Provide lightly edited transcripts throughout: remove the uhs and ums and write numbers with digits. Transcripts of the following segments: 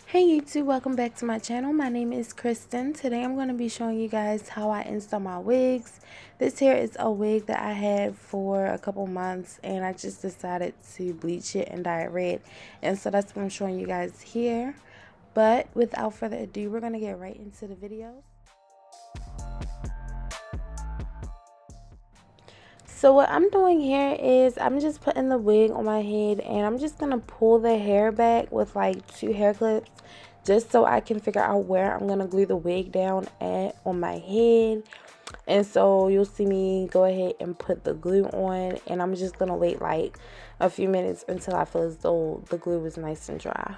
Hey YouTube, welcome back to my channel. My name is Kristen. Today I'm going to be showing you guys how I install my wigs. This here is a wig that I had for a couple months and I just decided to bleach it and dye it red. And so that's what I'm showing you guys here. But without further ado, we're going to get right into the videos. So what I'm doing here is I'm just putting the wig on my head and I'm just going to pull the hair back with like 2 hair clips just so I can figure out where I'm going to glue the wig down at on my head. And so you'll see me go ahead and put the glue on, and I'm just going to wait like a few minutes until I feel as though the glue is nice and dry.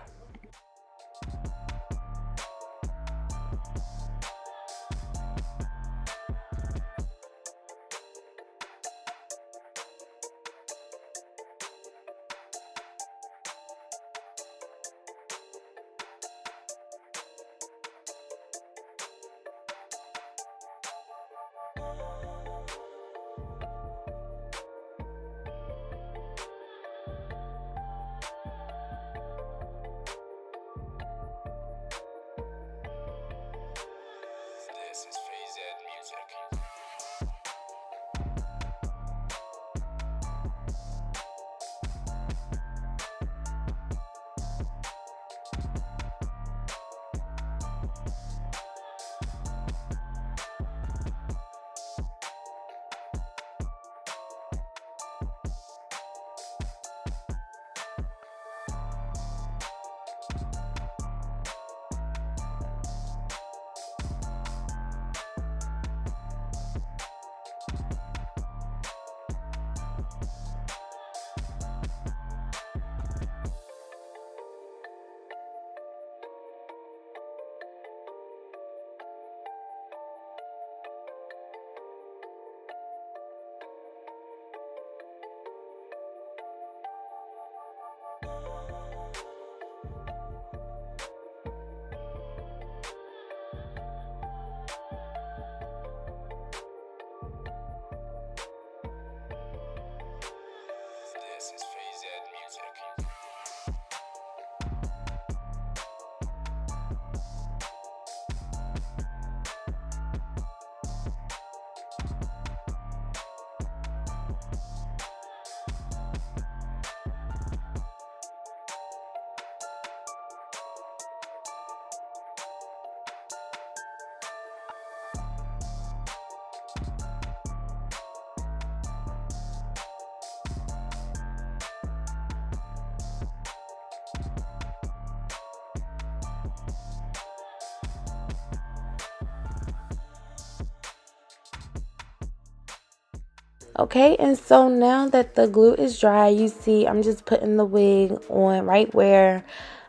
Okay, and so now that the glue is dry, you see I'm just putting the wig on right where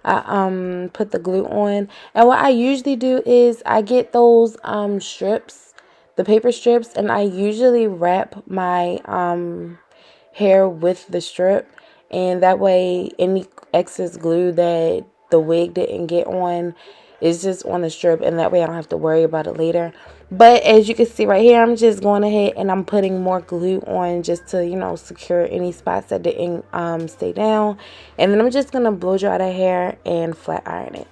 I put the glue on. And what I usually do is I get those strips, the paper strips, and I usually wrap my hair with the strip, and that way any excess glue that the wig didn't get on is just on the strip, and that way I don't have to worry about it later. But as you can see right here, I'm just going ahead and I'm putting more glue on just to, you know, secure any spots that didn't stay down. And then I'm just going to blow dry the hair and flat iron it.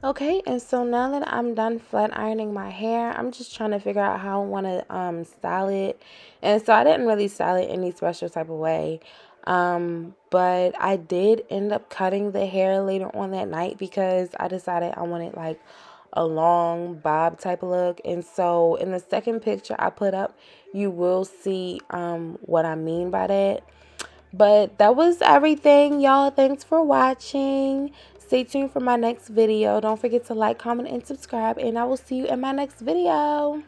Okay, and so now that I'm done flat ironing my hair, I'm just trying to figure out how I want to style it. And so I didn't really style it any special type of way. But I did end up cutting the hair later on that night because I decided I wanted like a long bob type of look. And so in the second picture I put up, you will see what I mean by that. But that was everything, y'all. Thanks for watching. Stay tuned for my next video. Don't forget to like, comment, and subscribe. And I will see you in my next video.